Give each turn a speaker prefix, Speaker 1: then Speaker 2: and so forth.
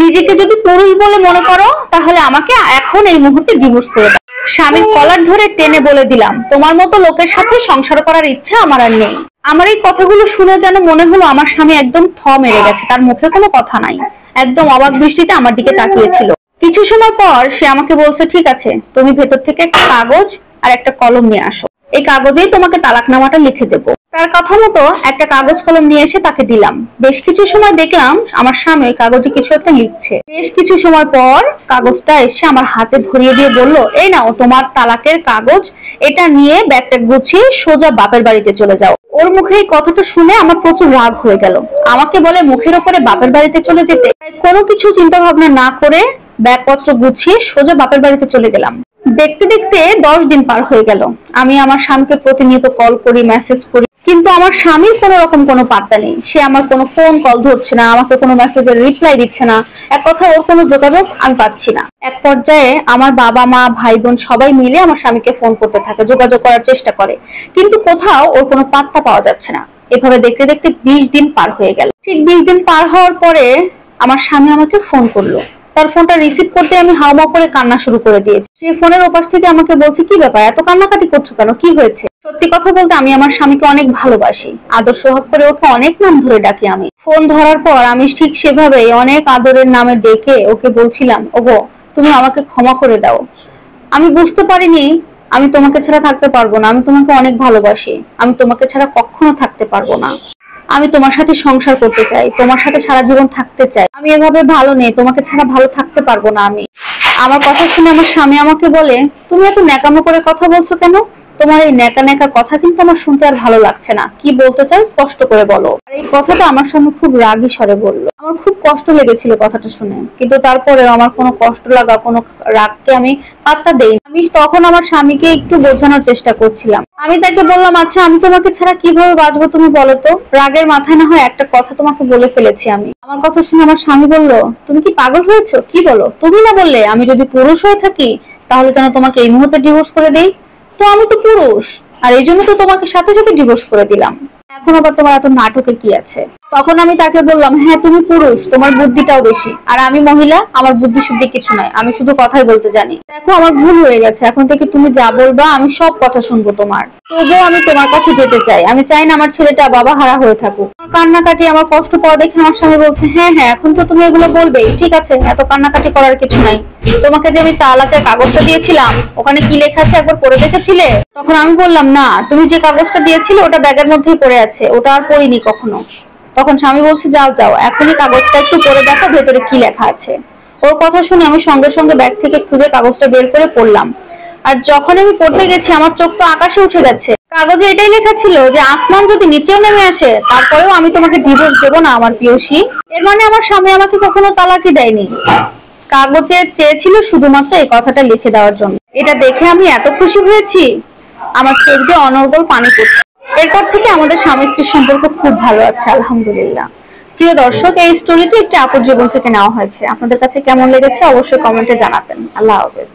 Speaker 1: নিজেকে যদি পুরুষ বলে মনে করো তাহলে আমাকে এখন এই মুহূর্তে ডিভোর্স করে দাও। স্বামীর কলার ধরে টেনে বলে দিলাম, তোমার মতো লোকের সাথে সংসার করার ইচ্ছা আমার আর নেই। আমার এই কথাগুলো শুনে যেন মনে হলো আমার স্বামী একদম থ মেরে গেছে, তার মুখে কোনো কথা নাই, একদম অবাক দৃষ্টিতে আমার দিকে তাকিয়েছিল। কিছু সময় পর সে আমাকে বলছে, ঠিক আছে, তুমি ভেতর থেকে একটা কাগজ আর একটা কলম নিয়ে আসো, এই কাগজেই তোমাকে তালাকনামাটা লিখে দেবো। তার কথা মতো একটা কাগজ কলম নিয়ে এসে তাকে দিলাম। বেশ কিছু সময় দেখলাম আমার স্বামী ওই কাগজে কিছু একটা লিখছে। বেশ কিছু সময় পর কাগজটা এসে আমার হাতে ধরিয়ে দিয়ে বলল, এই নাও তোমার তালাকের কাগজ, এটা নিয়ে ব্যাগটা গুছিয়ে সোজা বাপের বাড়িতে চলে যাও। ওর মুখে এই কথাটা শুনে আমার প্রচুর রাগ হয়ে গেল। আমাকে বলে মুখের ওপরে বাপের বাড়িতে চলে যেতে। কোনো কিছু চিন্তা ভাবনা না করে ব্যাগপত্র গুছিয়ে সোজা বাপের বাড়িতে চলে গেলাম। দেখতে দেখতে 10 দিন পার হয়ে গেল। আমি আমার স্বামীকে প্রতিনিয়ত কল করি, মেসেজ করি, কিন্তু আমার স্বামীর কোনো রকম কোনো পাত্তা নেই। সে আমার কোনো ফোন কল ধরছে না, আমাকে কোনো মেসেজের রিপ্লাই দিচ্ছে না, এক কথা ওর কোনো যোগাযোগ আমি পাচ্ছি না। এক পর্যায়ে আমার বাবা মা ভাই বোন সবাই মিলে আমার স্বামীকে ফোন করতে থাকে, যোগাযোগ করার চেষ্টা করে, কিন্তু কোথাও ওর কোনো পাত্তা পাওয়া যাচ্ছে না। এভাবে দেখতে দেখতে 20 দিন পার হয়ে গেল। ঠিক 20 দিন পার হওয়ার পরে আমার স্বামী আমাকে ফোন করলো। তার ফোনটা রিসিভ করতে আমি হাওমাও করে কান্না শুরু করে দিয়েছি। সে ফোনের ওপাশ থেকে আমাকে বলছে, কি ব্যাপার, এত কান্নাকাটি করছো কেন, কি হয়েছে? সত্যি কথা বলতে আমি আমার স্বামীকে অনেক ভালোবাসি, আদর সোহাগ করে ওকে অনেক নাম ধরে ডাকি। আমি ফোন ধরার পর আমি ঠিক সেভাবেই অনেক আদরের নামে ডেকে ওকে বলছিলাম, ওগো তুমি আমাকে ক্ষমা করে দাও, আমি বুঝতে পারিনি আমি তোমাকে ছাড়া থাকতে পারবো না, আমি তোমাকে অনেক ভালোবাসি, আমি তোমাকে ছাড়া কখনো থাকতে পারবো না, আমি তোমার সাথে সংসার করতে চাই, তোমার সাথে সারা জীবন থাকতে চাই, আমি এভাবে ভালো নেই, তোমাকে ছাড়া ভালো থাকতে পারবো না আমি। আমার কথা শুনে আমার স্বামী আমাকে বলে, তুমি এত ন্যাকামো করে কথা বলছো কেন? তোমার এই ন্যাকা ন্যাকা কথা কিন্তু আমার শুনতে আর ভালো লাগছে না, কি বলতে চাও স্পষ্ট করে বলো। আর এই কথাটা আমার স্বামী খুব রাগী স্বরে বললো। আমার খুব কষ্ট লেগেছিল কথাটা শুনে, কিন্তু তারপরেও আমার কোনো কষ্ট লাগা, কোনো রাগকে আমি পাত্তা দেই। আমি তখন আমার স্বামীকে একটু বোঝানোর চেষ্টা করছিলাম। আমি তাকে বললাম, আচ্ছা আমি তোমাকে ছাড়া কিভাবে বাঁচবো তুমি বলো তো? রাগের মাথায় না হয় একটা কথা তোমাকে বলে ফেলেছি আমি। আমার কথা শুনে আমার স্বামী বলল, তুমি কি পাগল হয়েছো? কি বলো? তুমি না বললে আমি যদি পুরুষ হয়ে থাকি তাহলে যেন তোমাকে এই মুহূর্তে ডিভোর্স করে দেই? তো আমি তো পুরুষ, আর এই জন্য তো তোমাকে সাথে সাথে ডিভোর্স করে দিলাম, এখন আবার তোমার এত নাটকে কি আছে? তখন আমি তাকে বললাম, হ্যাঁ তুমি পুরুষ, তোমার বুদ্ধিটাও বেশি, আর আমি মহিলা, আমার বুদ্ধি শুদ্ধি কিছু নাই, আমি শুধু কথাই বলতে জানি। দেখো আমার ভুল হয়ে গেছে, এখন থেকে তুমি যা বলবা আমি সব কথা শুনবো তোমার। তবুও আমি তোমার কাছে যেতে চাই, আমি চাই না আমার ছেলেটা বাবা হারা হয়ে থাকুক। কান্নাকাটি আমার কষ্ট পাওয়া দেখে আমার স্বামী বলছে, হ্যাঁ হ্যাঁ এখন তো তুমি এগুলো বলবেই, ঠিক আছে, এত কান্নাকাটি করার কিছু নাই। তোমাকে যে আমি তালাকের কাগজটা দিয়েছিলাম ওখানে কি লেখা আছে একবার পড়ে দেখেছিলে? তখন আমি বললাম, না, তুমি যে কাগজটা দিয়েছিলে ওটা ব্যাগের মধ্যেই পড়ে আছে, ওটা আর পড়িনি কখনো। তখন স্বামী বলছে, যাও যাও এখনই কাগজটা একটু পড়ে দেখো ভেতরে কি লেখা আছে। ওর কথা শুনে আমি সঙ্গে সঙ্গে ব্যাগ থেকে খুঁজে কাগজটা বের করে পড়লাম। আর যখন আমি পড়তে গেছি আমার চোখ তো আকাশে উঠে গেছে। কাগজে এটাই লেখা ছিল যে আসমান যদি নিচেও নেমে আসে তারপরেও আমি তোমাকে ডিভোর্স দেবো না আমার প্রিয়সী। এর মানে আমার স্বামী আমাকে কখনো তালাকই দেয়নি, কাগজে চেয়েছিল শুধুমাত্র এই কথাটা লিখে দেওয়ার জন্য। এটা দেখে আমি এত খুশি হয়েছি, আমার চোখ দিয়ে অনর্গল পানি পড়ছে। এরপর থেকে আমাদের স্বামী স্ত্রীর সম্পর্ক খুব ভালো আছে, আলহামদুলিল্লাহ। প্রিয় দর্শক, এই স্টোরিটি একটি আপুর জীবন থেকে নেওয়া হয়েছে। আপনাদের কাছে কেমন লেগেছে অবশ্যই কমেন্টে জানাবেন। আল্লাহ হাফেজ।